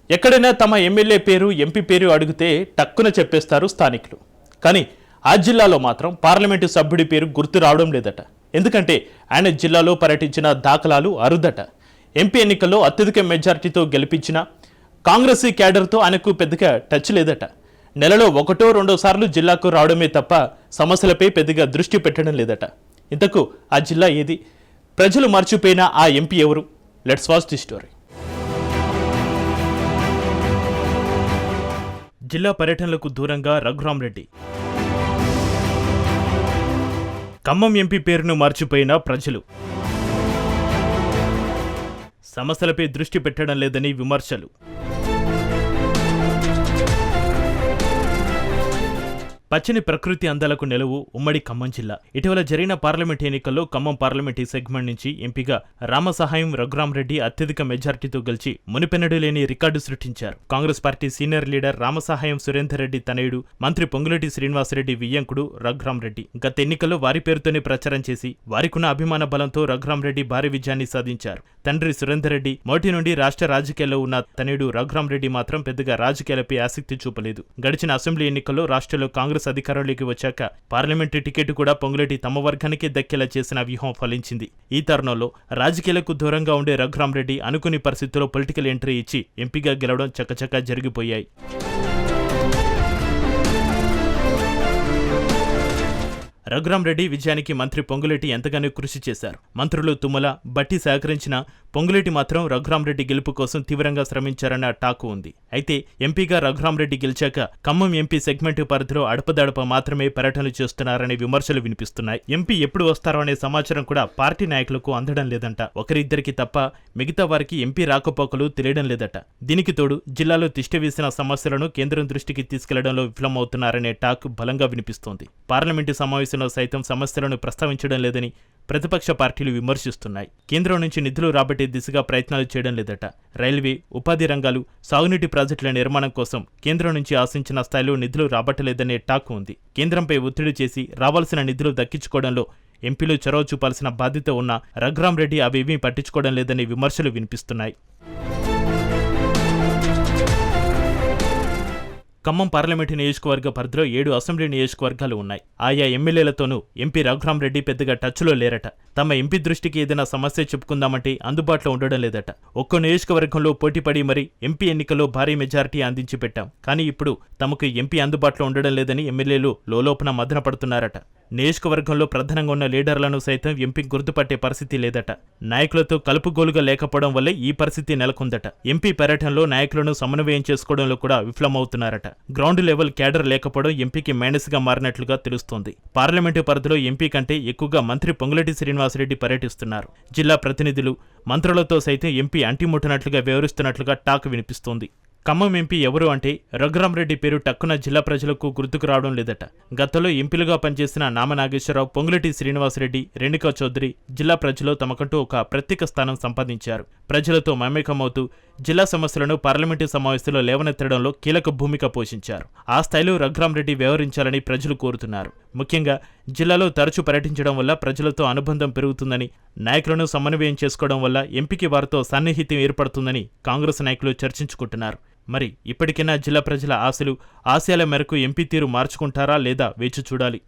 ఎక్కడైనా తమ ఎమ్మెల్యే పేరు ఎంపీ పేరు అడిగితే టక్కున చెప్పేస్తారు స్థానికులు. కానీ ఆ జిల్లాలో మాత్రం పార్లమెంటు సభ్యుడి పేరు గుర్తు రావడం లేదట. ఎందుకంటే ఆయన జిల్లాలో పర్యటించిన దాఖలాలు అరుదట. ఎంపీ ఎన్నికల్లో అత్యధిక మెజార్టీతో గెలిపించిన కాంగ్రెస్ క్యాడర్తో ఆయనకు పెద్దగా టచ్ లేదట. నెలలో ఒకటో రెండో సార్లు జిల్లాకు రావడమే తప్ప సమస్యలపై పెద్దగా దృష్టి పెట్టడం లేదట. ఇంతకు ఆ జిల్లా ఏది? ప్రజలు మర్చిపోయిన ఆ ఎంపీ ఎవరు? Let's watch the story. జిల్లా పర్యటనలకు దూరంగా రఘురామరెడ్డి. ఖమ్మం ఎంపీ పేరును మర్చిపోయిన ప్రజలు. సమస్యలపై దృష్టి పెట్టడం లేదని విమర్శలు. పచ్చని ప్రకృతి అందాలకు నెలవు ఉమ్మడి ఖమ్మం జిల్లా. ఇటీవల జరిగిన పార్లమెంట్ ఎన్నికల్లో ఖమ్మం పార్లమెంటరీ సెగ్మెంట్ నుంచి ఎంపీగా రామసహాయం రఘురామరెడ్డి అత్యధిక మెజార్టీతో గెలిచి మునిపెన్నడూ లేని రికార్డు సృష్టించారు. Congress party senior leader Ramasahayam Surender Reddy తనయుడు మంత్రి పొంగులేటి శ్రీనివాసరెడ్డి వియ్యంకుడు రఘురామరెడ్డి గత ఎన్నికల్లో వారి పేరుతోనే ప్రచారం చేసి వారికున్న అభిమాన బలంతో రఘురామరెడ్డి భారీ విజయాన్ని సాధించారు. తండ్రి సురేందర్ రెడ్డి మొదటి నుండి రాష్ట్ర రాజకీయాల్లో ఉన్న తనయుడు రఘురామరెడ్డి మాత్రం పెద్దగా రాజకీయాలపై ఆసక్తి చూపలేదు. గడిచిన అసెంబ్లీ ఎన్నికల్లో రాష్ట్రంలో కాంగ్రెస్ అధికారంలోకి వచ్చాక పార్లమెంటు టికెట్ కూడా పొంగులేటి తమ వర్గానికే దక్కేలా చేసిన వ్యూహం ఫలించింది. ఈ తరుణంలో రాజకీయాలకు దూరంగా ఉండే రఘురామరెడ్డి అనుకుని పరిస్థితుల్లో పొలిటికల్ ఎంట్రీ ఇచ్చి ఎంపీగా గెలవడం చకచకా జరిగిపోయాయి. రఘురామరెడ్డి విజయానికి మంత్రి పొంగులేటి ఎంతగానో కృషి చేశారు. మంత్రులు తుమ్మల, బట్టి సహకరించిన పొంగులేటి మాత్రం రఘురామరెడ్డి గెలుపు కోసం తీవ్రంగా శ్రమించారన్న టాకు ఉంది. అయితే ఎంపీగా రఘురామరెడ్డి గెలిచాక ఖమ్మం ఎంపీ సెగ్మెంట్ పరిధిలో అడపదడప మాత్రమే పర్యటనలు చేస్తున్నారనే విమర్శలు వినిపిస్తున్నాయి. ఎంపీ ఎప్పుడు వస్తారో అనే సమాచారం కూడా పార్టీ నాయకులకు అందడం లేదంట. ఒకరిద్దరికి తప్ప మిగతా వారికి ఎంపీ రాకపోకలు తెలియడం లేదట. దీనికి తోడు జిల్లాలో తిష్టవేసిన సమస్యలను కేంద్రం దృష్టికి తీసుకెళ్లడంలో విఫలమవుతున్నారనే టాక్ బలంగా వినిపిస్తోంది. పార్లమెంటు సమావేశంలో సైతం సమస్యలను ప్రస్తావించడం లేదని ప్రతిపక్ష పార్టీలు విమర్శిస్తున్నాయి. కేంద్రం నుంచి నిధులు రాబట్టే దిశగా ప్రయత్నాలు చేయడం లేదట. రైల్వే, ఉపాధి రంగాలు, సాగునీటి ప్రాజెక్టుల నిర్మాణం కోసం కేంద్రం నుంచి ఆశించిన స్థాయిలో నిధులు రాబట్టలేదనే టాక్ ఉంది. కేంద్రంపై ఒత్తిడి చేసి రావాల్సిన నిధులు దక్కించుకోవడంలో ఎంపీలు చొరవ చూపాల్సిన బాధ్యత ఉన్న రఘురామరెడ్డి అవేమీ పట్టించుకోవడం లేదనే విమర్శలు వినిపిస్తున్నాయి. ఖమ్మం పార్లమెంటు నియోజకవర్గ పరిధిలో 7 అసెంబ్లీ నియోజకవర్గాలు ఉన్నాయి. ఆయా ఎమ్మెల్యేలతోనూ ఎంపీ రఘురామరెడ్డి పెద్దగా టచ్లో లేరట. తమ ఎంపీ దృష్టికి ఏదైనా సమస్య చెప్పుకుందామంటే అందుబాటులో ఉండడం లేదట. ఒక్కో నియోజకవర్గంలో పోటీపడి మరీ ఎంపీ ఎన్నికల్లో భారీ మెజారిటీ అందించి పెట్టాం, కానీ ఇప్పుడు తమకు ఎంపీ అందుబాటులో ఉండడం లేదని ఎమ్మెల్యేలు లోలోపన మదన పడుతున్నారట. నియోజకవర్గంలో ప్రధానంగా ఉన్న లీడర్లను సైతం ఎంపీ గుర్తుపట్టే పరిస్థితి లేదట. నాయకులతో కలుపుగోలుగా లేకపోవడం వల్లే ఈ పరిస్థితి నెలకొందట. ఎంపీ పర్యటనలో నాయకులను సమన్వయం చేసుకోవడంలో కూడా విఫలమవుతున్నారట. గ్రౌండ్ లెవెల్ క్యాడర్ లేకపోవడం ఎంపీకి మైనస్గా మారినట్లుగా తెలుస్తోంది. పార్లమెంటు పరిధిలో ఎంపీ కంటే ఎక్కువగా మంత్రి పొంగులేటి శ్రీనివాసరెడ్డి పర్యటిస్తున్నారు. జిల్లా ప్రతినిధులు, మంత్రులతో సైతం ఎంపీ అంటిముట్టనట్లుగా వ్యవహరిస్తున్నట్లుగా టాక్ వినిపిస్తోంది. ఖమ్మం ఎంపీ ఎవరు అంటే రఘురామరెడ్డి పేరు టక్కున జిల్లా ప్రజలకు గుర్తుకు రావడం లేదట. గతంలో ఎంపీలుగా పనిచేసిన నామనాగేశ్వరరావు, పొంగులేటి శ్రీనివాసరెడ్డి, రేణుకా చౌదరి జిల్లా ప్రజల్లో తమకంటూ ఒక ప్రత్యేక స్థానం సంపాదించారు. ప్రజలతో మమేకమవుతూ జిల్లా సమస్యలను పార్లమెంటు సమావేశంలో లేవనెత్తడంలో కీలక భూమిక పోషించారు. ఆ స్థాయిలో రఘురామరెడ్డి వ్యవహరించాలని ప్రజలు కోరుతున్నారు. ముఖ్యంగా జిల్లాలో తరచూ పర్యటించడం వల్ల ప్రజలతో అనుబంధం పెరుగుతుందని, నాయకులను సమన్వయం చేసుకోవడం వల్ల ఎంపీకి వారితో సన్నిహిత్యం ఏర్పడుతుందని కాంగ్రెస్ నాయకులు చర్చించుకుంటున్నారు. మరి ఇప్పటికైనా జిల్లా ప్రజల ఆశయాల మేరకు ఎంపీ తీరు మార్చుకుంటారా లేదా వేచి చూడాలి.